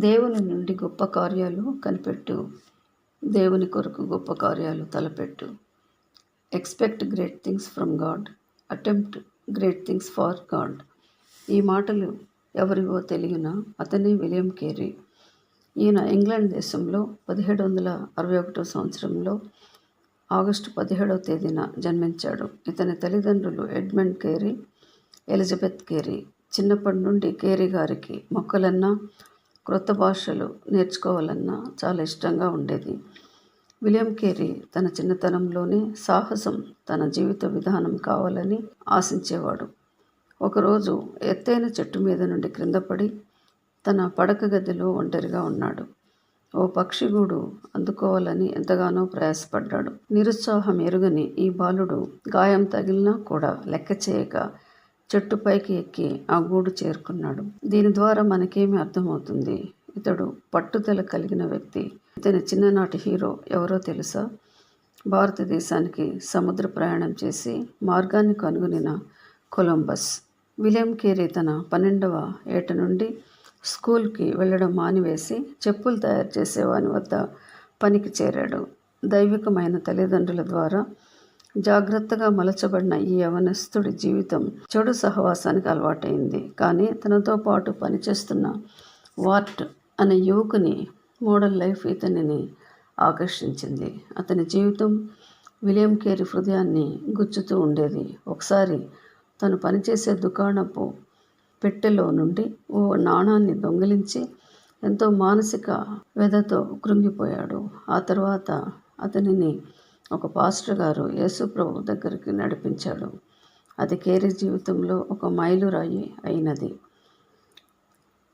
దేవుని నుండి గొప్ప కార్యాలు కనిపెట్టు. దేవుని కొరకు గొప్ప కార్యాలు తలపెట్టు. Expect great things from God. Attempt great things for God. ఈ మాటలు ఎవరివో తెలియనా? అతనే విలియం కేరీ. ఈయన ఇంగ్లాండ్ దేశంలో 1761 సంవత్సరంలో ఆగస్టు 17వ తేదీన జన్మించాడు. ఇతని తల్లిదండ్రులు ఎడ్మండ్ కేరీ, ఎలిజబెత్ కేరీ. చిన్నప్పటి నుండి కేరీ గారికి మొక్కలన్నా క్రొత్త భాషలు నేర్చుకోవాలన్నా చాలా ఇష్టంగా ఉండేది. విలియం కేరీ తన చిన్నతనంలోనే సాహసం తన జీవిత విధానం కావాలని ఆశించేవాడు. ఒకరోజు ఎత్తైన చెట్టు మీద నుండి క్రిందపడి తన పడక గదిలో ఒంటరిగా ఉన్నాడు. ఓ పక్షిగూడు అందుకోవాలని ఎంతగానో ప్రయాసపడ్డాడు. నిరుత్సాహం ఎరుగని ఈ బాలుడు గాయం తగిలినా కూడా లెక్క చేయక చెట్టుపైకి ఎక్కి ఆ గూడు చేరుకున్నాడు. దీని ద్వారా మనకేమి అర్థమవుతుంది? ఇతడు పట్టుదల కలిగిన వ్యక్తి. ఇతని చిన్ననాటి హీరో ఎవరో తెలుసా? భారతదేశానికి సముద్ర ప్రయాణం చేసి మార్గాన్ని కనుగొనిన కొలంబస్. విలియం కేరీ తన 12వ ఏట నుండి స్కూల్కి వెళ్ళడం మానివేసి చెప్పులు తయారు చేసేవాని వద్ద పనికి చేరాడు. దైవికమైన తల్లిదండ్రుల ద్వారా జాగ్రత్తగా మలచబడిన ఈ యవనస్తుడి జీవితం చెడు సహవాసానికి అలవాటైంది. కానీ తనతో పాటు పనిచేస్తున్న వార్ట్ అనే యువకుని మోడల్ లైఫ్ ఇతనిని ఆకర్షించింది. అతని జీవితం విలియం కేరీ హృదయాన్ని గుచ్చుతూ ఉండేది. ఒకసారి తను పనిచేసే దుకాణపు పెట్టెలో నుండి ఓ నాణాన్ని దొంగిలించి ఎంతో మానసిక వ్యధతో కృంగిపోయాడు. ఆ తర్వాత అతనిని ఒక పాస్టర్ గారు యేసుప్రభు దగ్గరికి నడిపించాడు. అది కేరీ జీవితంలో ఒక మైలురాయి అయినది.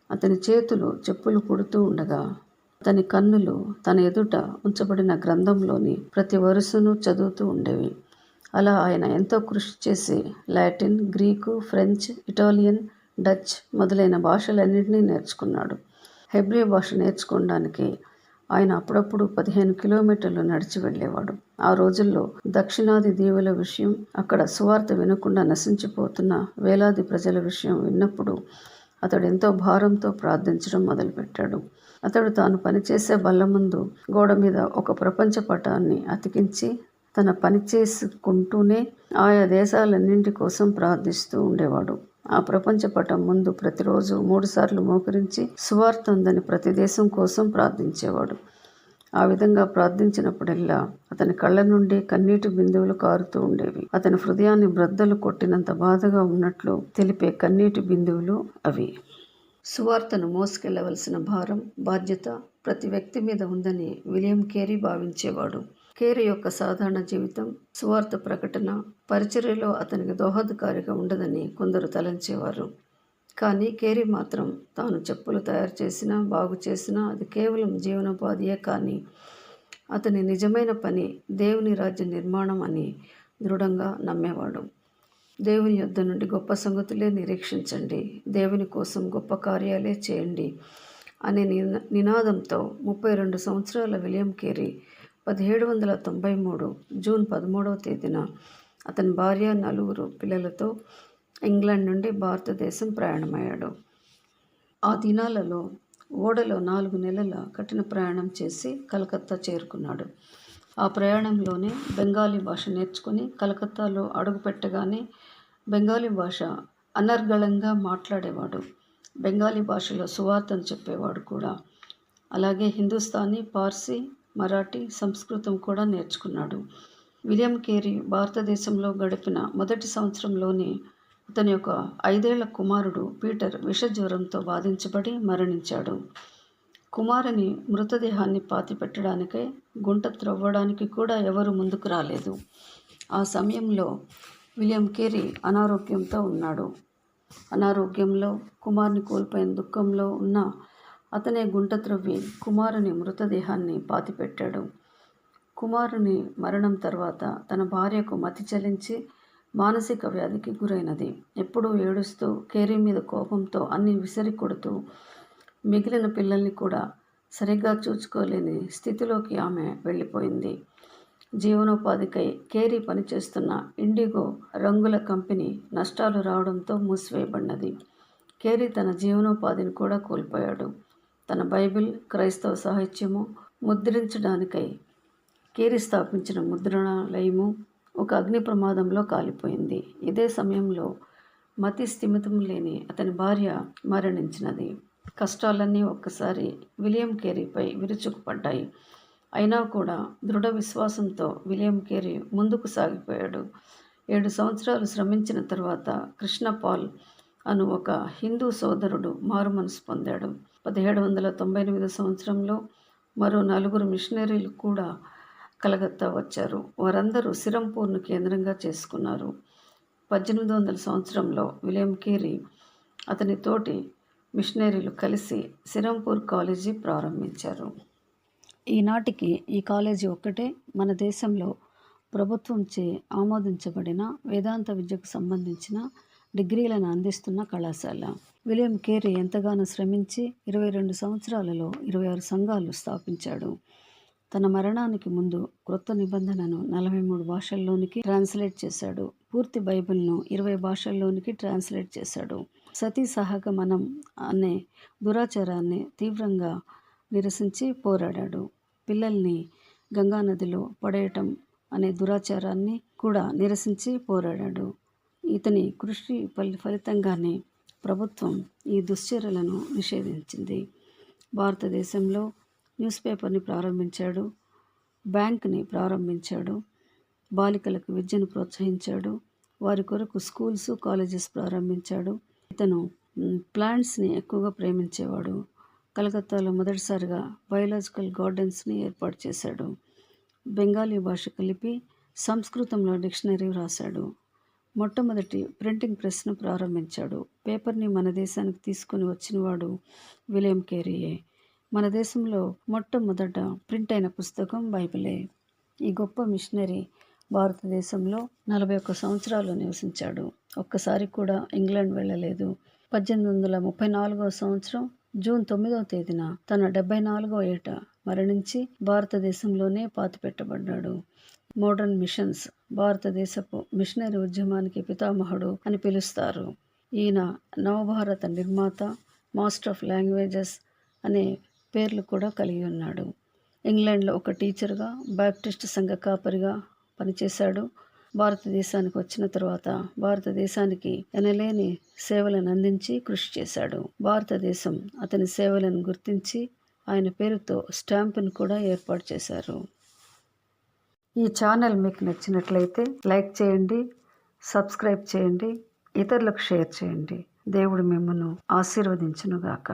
అతని చేతులు చెప్పులు కుడుతూ ఉండగా అతని కన్నులు తన ఎదుట ఉంచబడిన గ్రంథంలోని ప్రతి వరుసను చదువుతూ ఉండేవి. అలా ఆయన ఎంతో కృషి చేసి Latin, Greek, French, Italian, Dutch మొదలైన భాషలన్నింటినీ నేర్చుకున్నాడు. హెబ్రీ భాష నేర్చుకోవడానికి ఆయన అప్పుడప్పుడు 15 కిలోమీటర్లు నడిచి వెళ్ళేవాడు. ఆ రోజుల్లో దక్షిణాది దీవుల విషయం, అక్కడ సువార్త వినకుండా నశించిపోతున్న వేలాది ప్రజల విషయం విన్నప్పుడు అతడు ఎంతో భారంతో ప్రార్థించడం మొదలుపెట్టాడు. అతడు తాను పనిచేసే బల్ల ముందు గోడ మీద ఒక ప్రపంచ పటాన్ని అతికించి తన పని చేసుకుంటూనే ఆయా దేశాలన్నింటి కోసం ప్రార్థిస్తూ ఉండేవాడు. ఆ ప్రపంచ పటం ముందు ప్రతిరోజు 3 సార్లు మోకరించి సువార్త అందని ప్రతి దేశం కోసం ప్రార్థించేవాడు. ఆ విధంగా ప్రార్థించినప్పుడల్లా అతని కళ్ళ నుండి కన్నీటి బిందువులు కారుతూ ఉండేవి. అతని హృదయాన్ని బ్రద్దలు కొట్టినంత బాధగా ఉన్నట్లు తెలిపే కన్నీటి బిందువులు అవి. సువార్తను మోసుకెళ్లవలసిన భారం, బాధ్యత ప్రతి వ్యక్తి మీద ఉందని విలియం కేరీ భావించేవాడు. కేరీ యొక్క సాధారణ జీవితం, సువార్త ప్రకటన, పరిచర్యలో అతనికి దోహదకారిగా ఉండదని కొందరు తలంచేవారు. కానీ కేరీ మాత్రం తాను చెప్పులు తయారు చేసినా, బాగు చేసినా అది కేవలం జీవనోపాధియే కానీ అతని నిజమైన పని దేవుని రాజ్య నిర్మాణం అని దృఢంగా నమ్మేవాడు. దేవుని యొద్ద నుండి గొప్ప సంగతులే నిరీక్షించండి, దేవుని కోసం గొప్ప కార్యాలే చేయండి అనే నినాదంతో 32 సంవత్సరాల విలియం కేరీ 1793 జూన్ 13వ తేదీన అతని భార్య, 4 పిల్లలతో ఇంగ్లాండ్ నుండి భారతదేశం ప్రయాణమయ్యాడు. ఆ దినాలలో ఓడలో 4 నెలల కఠిన ప్రయాణం చేసి కలకత్తా చేరుకున్నాడు. ఆ ప్రయాణంలోనే బెంగాలీ భాష నేర్చుకుని కలకత్తాలో అడుగుపెట్టగానే బెంగాలీ భాష అనర్గళంగా మాట్లాడేవాడు. బెంగాలీ భాషలో సువార్తను చెప్పేవాడు కూడా. అలాగే హిందుస్థానీ, పార్సీ, మరాఠీ, సంస్కృతం కూడా నేర్చుకున్నాడు. విలియం కేరీ భారతదేశంలో గడిపిన మొదటి సంవత్సరంలోనే అతని యొక్క 5 ఏళ్ల కుమారుడు పీటర్ విషజ్వరంతో బాధించబడి మరణించాడు. కుమారుని మృతదేహాన్ని పాతిపెట్టడానికై గుంట త్రవ్వడానికి కూడా ఎవరు ముందుకు రాలేదు. ఆ సమయంలో విలియం కేరీ అనారోగ్యంతో ఉన్నాడు. అనారోగ్యంలో కుమారుని కోల్పోయిన దుఃఖంలో ఉన్న అతనే గుంట త్రవ్వి కుమారుని మృతదేహాన్ని పాతిపెట్టాడు. కుమారుని మరణం తర్వాత తన భార్యకు మతి చెలించి మానసిక వ్యాధికి గురైనది. ఎప్పుడూ ఏడుస్తూ కేరీ మీద కోపంతో అన్ని విసిరి కొడుతూ మిగిలిన పిల్లల్ని కూడా సరిగ్గా చూసుకోలేని స్థితిలోకి ఆమె వెళ్ళిపోయింది. జీవనోపాధికై కేరీ పనిచేస్తున్న ఇండిగో రంగుల కంపెనీ నష్టాలు రావడంతో మూసివేయబడినది. కేరీ తన జీవనోపాధిని కూడా కోల్పోయాడు. తన బైబిల్, క్రైస్తవ సాహిత్యము ముద్రించడానికై కేరీ స్థాపించిన ముద్రణాలయము ఒక అగ్ని ప్రమాదంలో కాలిపోయింది. ఇదే సమయంలో మతి స్థిమితం లేని అతని భార్య మరణించినది. కష్టాలన్నీ ఒక్కసారి విలియం కేరీపై విరుచుకుపడ్డాయి. అయినా కూడా దృఢ విశ్వాసంతో విలియం కేరీ ముందుకు సాగిపోయాడు. 7 సంవత్సరాలు శ్రమించిన తర్వాత కృష్ణపాల్ అను ఒక హిందూ సోదరుడు మారుమనసు పొందాడు. 1798 సంవత్సరంలో మరో 4 మిషనరీలు కూడా కలకత్తా వచ్చారు. వారందరూ సిరంపూర్ను కేంద్రంగా చేసుకున్నారు. 1800 సంవత్సరంలో విలియం కేరీ అతని తోటి మిషనరీలు కలిసి సిరంపూర్ కాలేజీ ప్రారంభించారు. ఈనాటికి ఈ కాలేజీ ఒక్కటే మన దేశంలో ప్రభుత్వంచే ఆమోదించబడిన వేదాంత విద్యకు సంబంధించిన డిగ్రీలను అందిస్తున్న కళాశాల. విలియం కేరీ ఎంతగానో శ్రమించి 22 సంవత్సరాలలో 26 సంఘాలు స్థాపించాడు. తన మరణానికి ముందు క్రొత్త నిబంధనను 43 భాషల్లోనికి ట్రాన్స్లేట్ చేశాడు. పూర్తి బైబిల్ను 20 భాషల్లోనికి ట్రాన్స్లేట్ చేశాడు. సతీ సహగమనం అనే దురాచారాన్ని తీవ్రంగా నిరసించి పోరాడాడు. పిల్లల్ని గంగానదిలో పడేయటం అనే దురాచారాన్ని కూడా నిరసించి పోరాడాడు. ఇతని కృషి ఫలితంగానే ప్రభుత్వం ఈ దుశ్చర్యలను నిషేధించింది. భారతదేశంలో న్యూస్ పేపర్ని ప్రారంభించాడు. బ్యాంక్ని ప్రారంభించాడు. బాలికలకు విద్యను ప్రోత్సహించాడు. వారి కొరకు స్కూల్స్, కాలేజెస్ ప్రారంభించాడు. ఇతను ప్లాంట్స్ని ఎక్కువగా ప్రేమించేవాడు. కలకత్తాలో మొదటిసారిగా బయోలాజికల్ గార్డెన్స్ని ఏర్పాటు చేశాడు. బెంగాలీ భాష కలిపి సంస్కృతంలో డిక్షనరీ వ్రాశాడు. మొట్టమొదటి ప్రింటింగ్ ప్రెస్ను ప్రారంభించాడు. పేపర్ని మన దేశానికి తీసుకుని వచ్చినవాడు విలియం కేరీయే. మన దేశంలో మొట్టమొదట ప్రింట్ అయిన పుస్తకం బైబిలే. ఈ గొప్ప మిషనరీ భారతదేశంలో 41 సంవత్సరాలు నివసించాడు. ఒక్కసారి కూడా ఇంగ్లాండ్ వెళ్ళలేదు. 1834 సంవత్సరం జూన్ 9వ తేదీన తన 74వ ఏట మరణించి భారతదేశంలోనే పాతిపెట్టబడ్డాడు. మోడర్న్ మిషన్స్ భారతదేశపు మిషనరీ ఉద్యమానికి పితామహుడు అని పిలుస్తారు. ఈయన నవభారత నిర్మాత, మాస్టర్ ఆఫ్ లాంగ్వేజెస్ అనే పేర్లు కూడా కలిగి ఉన్నాడు. ఇంగ్లాండ్లో ఒక టీచర్గా, బాప్టిస్ట్ సంఘ కాపరిగా పనిచేశాడు. భారతదేశానికి వచ్చిన తర్వాత భారతదేశానికి ఎనలేని సేవలను అందించి కృషి చేశాడు. భారతదేశం అతని సేవలను గుర్తించి ఆయన పేరుతో స్టాంపును కూడా ఏర్పాటు చేశారు. ఈ ఛానల్ మీకు నచ్చినట్లయితే లైక్ చేయండి, సబ్స్క్రైబ్ చేయండి, ఇతరులకు షేర్ చేయండి. దేవుడు మిమ్మల్ని ఆశీర్వదించునుగాక.